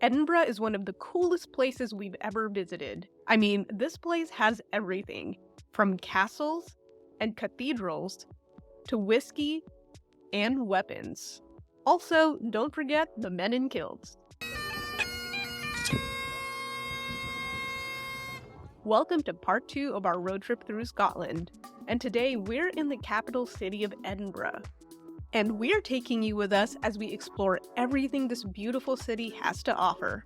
Edinburgh is one of the coolest places we've ever visited. I mean, this place has everything, from castles and cathedrals to whiskey and weapons. Also, don't forget the men in kilts. Welcome to part 2 of our road trip through Scotland, and today we're in the capital city of Edinburgh. And we're taking you with us as we explore everything this beautiful city has to offer.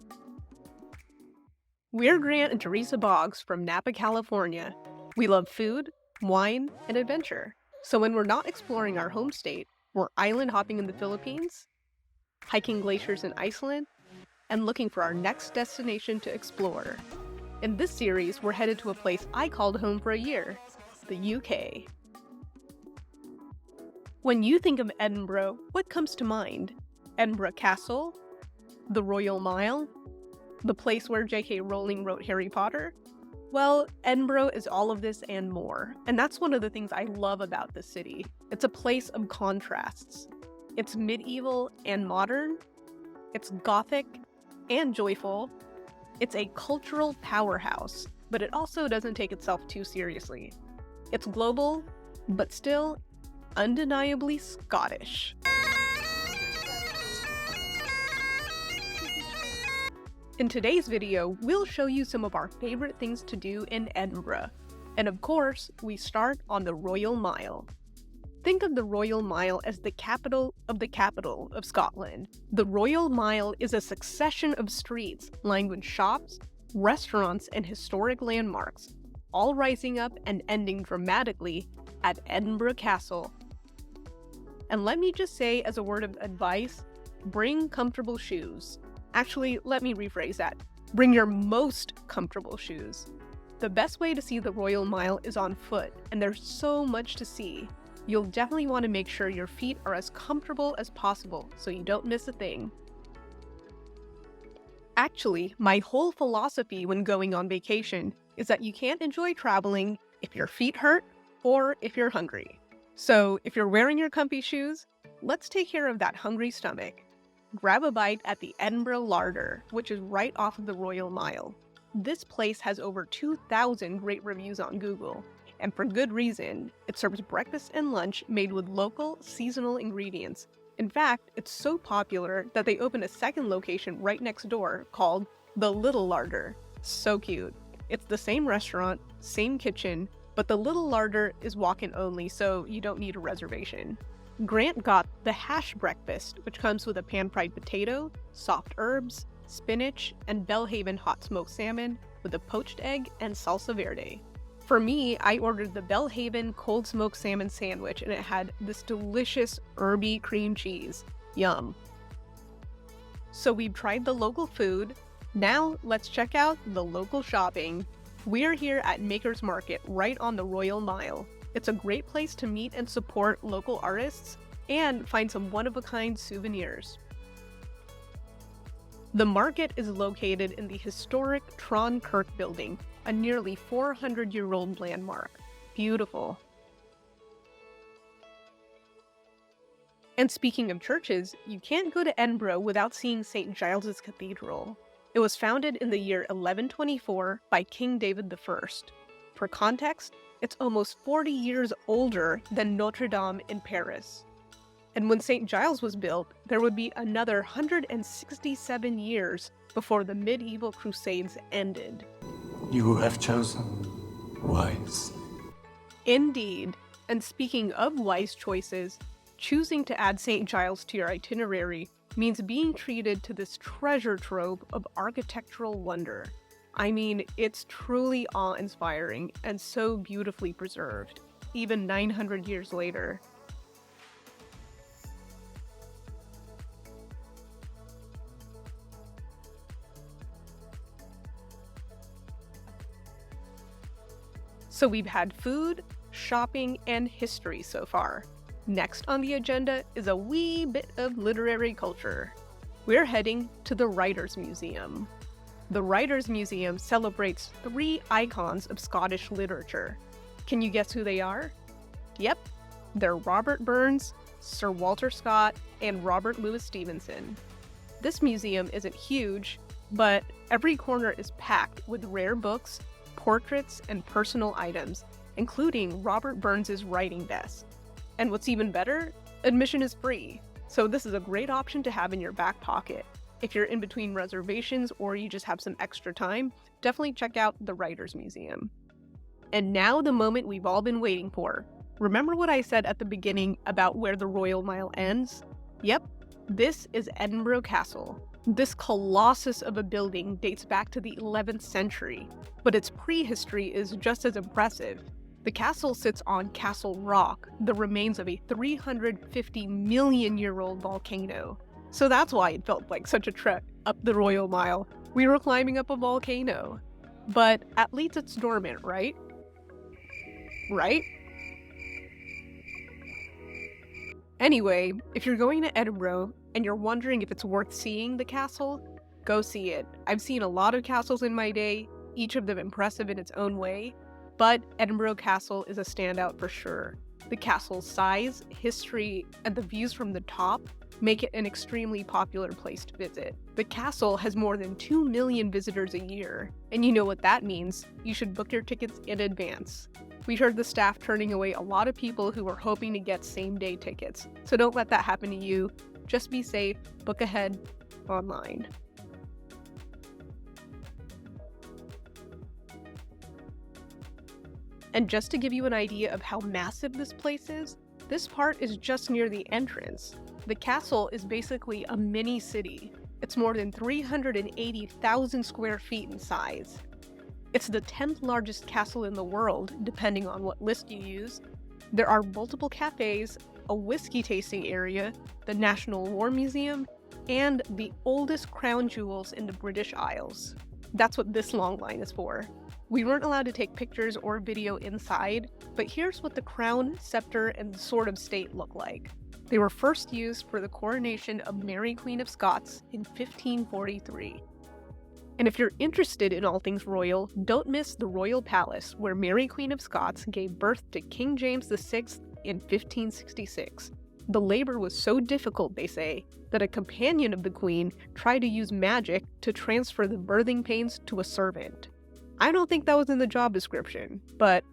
We're Grant and Teresa Boggs from Napa, California. We love food, wine, and adventure. So when we're not exploring our home state, we're island hopping in the Philippines, hiking glaciers in Iceland, and looking for our next destination to explore. In this series, we're headed to a place I called home for a year, the UK. When you think of Edinburgh, what comes to mind? Edinburgh Castle? The Royal Mile? The place where J.K. Rowling wrote Harry Potter? Well, Edinburgh is all of this and more, and that's one of the things I love about this city. It's a place of contrasts. It's medieval and modern. It's Gothic and joyful. It's a cultural powerhouse, but it also doesn't take itself too seriously. It's global, but still undeniably Scottish. In today's video, we'll show you some of our favorite things to do in Edinburgh. And of course, we start on the Royal Mile. Think of the Royal Mile as the capital of Scotland. The Royal Mile is a succession of streets lined with shops, restaurants, and historic landmarks, all rising up and ending dramatically at Edinburgh Castle. And let me just say, as a word of advice, bring comfortable shoes. Actually, let me rephrase that. Bring your most comfortable shoes. The best way to see the Royal Mile is on foot, and there's so much to see. You'll definitely want to make sure your feet are as comfortable as possible so you don't miss a thing. Actually, my whole philosophy when going on vacation is that you can't enjoy traveling if your feet hurt or if you're hungry. So if you're wearing your comfy shoes, let's take care of that hungry stomach. Grab a bite at the Edinburgh Larder, which is right off of the Royal Mile. This place has over 2,000 great reviews on Google, and for good reason. It serves breakfast and lunch made with local, seasonal ingredients. In fact, it's so popular that they opened a second location right next door called the Little Larder. So cute. It's the same restaurant, same kitchen, but the Little Larder is walk-in only, so you don't need a reservation. Grant got the hash breakfast, which comes with a pan-fried potato, soft herbs, spinach, and Belhaven hot smoked salmon with a poached egg and salsa verde. For me, I ordered the Belhaven cold smoked salmon sandwich, and it had this delicious herby cream cheese. Yum. So we've tried the local food. Now let's check out the local shopping. We're here at Maker's Market right on the Royal Mile. It's a great place to meet and support local artists and find some one-of-a-kind souvenirs. The market is located in the historic Tron Kirk building, a nearly 400-year-old landmark. Beautiful. And speaking of churches, you can't go to Edinburgh without seeing St. Giles Cathedral. It was founded in the year 1124 by King David I. For context, it's almost 40 years older than Notre Dame in Paris. And when St. Giles was built, there would be another 167 years before the medieval Crusades ended. You have chosen wise. Indeed. And speaking of wise choices, choosing to add St. Giles to your itinerary means being treated to this treasure trove of architectural wonder. I mean, it's truly awe-inspiring and so beautifully preserved, even 900 years later. So we've had food, shopping, and history so far. Next on the agenda is a wee bit of literary culture. We're heading to the Writers' Museum. The Writers' Museum celebrates 3 icons of Scottish literature. Can you guess who they are? Yep, they're Robert Burns, Sir Walter Scott, and Robert Louis Stevenson. This museum isn't huge, but every corner is packed with rare books, portraits, and personal items, including Robert Burns's writing desk. And what's even better, admission is free, so this is a great option to have in your back pocket. If you're in between reservations or you just have some extra time, definitely check out the Writers' Museum. And now the moment we've all been waiting for. Remember what I said at the beginning about where the Royal Mile ends? Yep, this is Edinburgh Castle. This colossus of a building dates back to the 11th century, but its prehistory is just as impressive. The castle sits on Castle Rock, the remains of a 350 million-year-old volcano. So that's why it felt like such a trek up the Royal Mile. We were climbing up a volcano. But at least it's dormant, right? Right? Anyway, if you're going to Edinburgh and you're wondering if it's worth seeing the castle, go see it. I've seen a lot of castles in my day, each of them impressive in its own way, but Edinburgh Castle is a standout for sure. The castle's size, history, and the views from the top make it an extremely popular place to visit. The castle has more than 2 million visitors a year, and you know what that means. You should book your tickets in advance. We heard the staff turning away a lot of people who were hoping to get same-day tickets, so don't let that happen to you. Just be safe, book ahead, online. And just to give you an idea of how massive this place is, this part is just near the entrance. The castle is basically a mini city. It's more than 380,000 square feet in size. It's the 10th largest castle in the world, depending on what list you use. There are multiple cafes, a whiskey tasting area, the National War Museum, and the oldest crown jewels in the British Isles. That's what this long line is for. We weren't allowed to take pictures or video inside, but here's what the crown, scepter, and sword of state look like. They were first used for the coronation of Mary Queen of Scots in 1543. And if you're interested in all things royal, don't miss the Royal Palace, where Mary Queen of Scots gave birth to King James VI in 1566. The labor was so difficult, they say, that a companion of the Queen tried to use magic to transfer the birthing pains to a servant. I don't think that was in the job description, but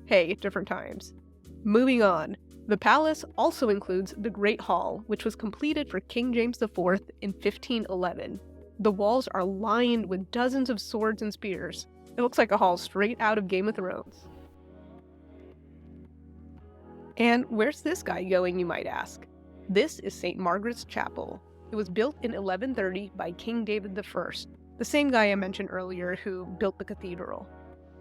hey, different times. Moving on. The palace also includes the Great Hall, which was completed for King James IV in 1511. The walls are lined with dozens of swords and spears. It looks like a hall straight out of Game of Thrones. And where's this guy going, you might ask? This is St. Margaret's Chapel. It was built in 1130 by King David I, the same guy I mentioned earlier who built the cathedral.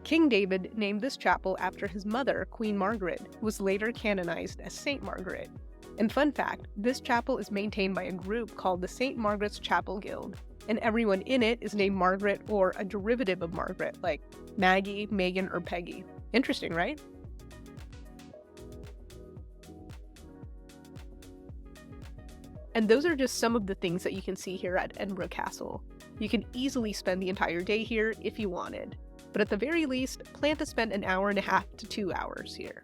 King David named this chapel after his mother, Queen Margaret, who was later canonized as St. Margaret. And fun fact, this chapel is maintained by a group called the St. Margaret's Chapel Guild, and everyone in it is named Margaret or a derivative of Margaret, like Maggie, Megan, or Peggy. Interesting, right? And those are just some of the things that you can see here at Edinburgh Castle. You can easily spend the entire day here if you wanted, but at the very least, plan to spend an hour and a half to 2 hours here.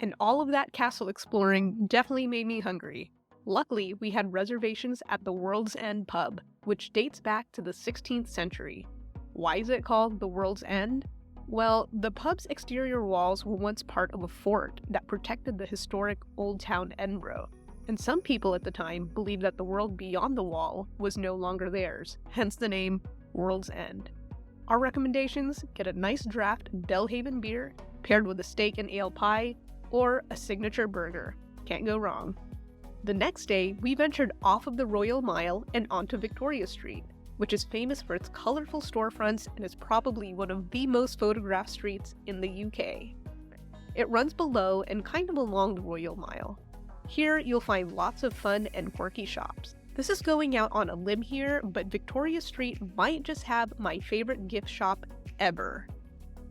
And all of that castle exploring definitely made me hungry. Luckily, we had reservations at the World's End pub, which dates back to the 16th century. Why is it called the World's End? Well, the pub's exterior walls were once part of a fort that protected the historic Old Town Edinburgh, and some people at the time believed that the world beyond the wall was no longer theirs, hence the name World's End. Our recommendations: get a nice draft Belhaven beer paired with a steak and ale pie, or a signature burger. Can't go wrong. The next day, we ventured off of the Royal Mile and onto Victoria Street, which is famous for its colorful storefronts and is probably one of the most photographed streets in the UK. It runs below and kind of along the Royal Mile. Here, you'll find lots of fun and quirky shops. This is going out on a limb here, but Victoria Street might just have my favorite gift shop ever.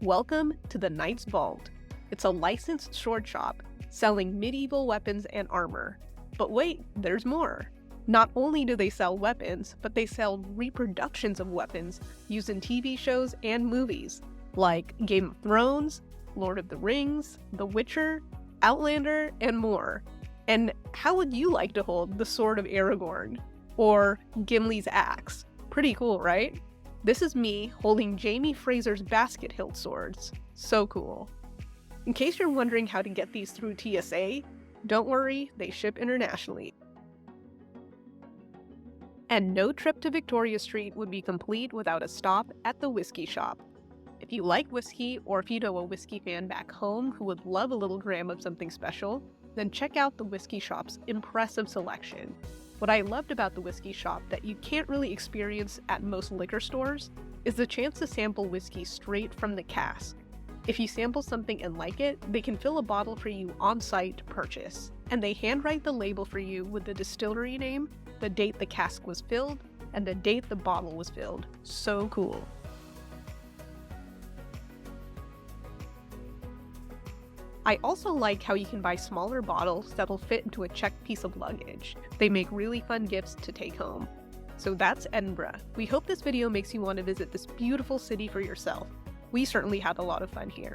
Welcome to the Knight's Vault. It's a licensed sword shop selling medieval weapons and armor. But wait, there's more. Not only do they sell weapons, but they sell reproductions of weapons used in TV shows and movies, like Game of Thrones, Lord of the Rings, The Witcher, Outlander, and more. And how would you like to hold the Sword of Aragorn? Or Gimli's axe? Pretty cool, right? This is me holding Jamie Fraser's basket hilt swords. So cool. In case you're wondering how to get these through TSA, don't worry, they ship internationally. And no trip to Victoria Street would be complete without a stop at the Whisky Shop. If you like whiskey, or if you know a whiskey fan back home who would love a little gram of something special, then check out the Whisky Shop's impressive selection. What I loved about the Whisky Shop that you can't really experience at most liquor stores is the chance to sample whiskey straight from the cask. If you sample something and like it, they can fill a bottle for you on site to purchase, and they handwrite the label for you with the distillery name, the date the cask was filled, and the date the bottle was filled. So cool. I also like how you can buy smaller bottles that'll fit into a checked piece of luggage. They make really fun gifts to take home. So that's Edinburgh. We hope this video makes you want to visit this beautiful city for yourself. We certainly had a lot of fun here.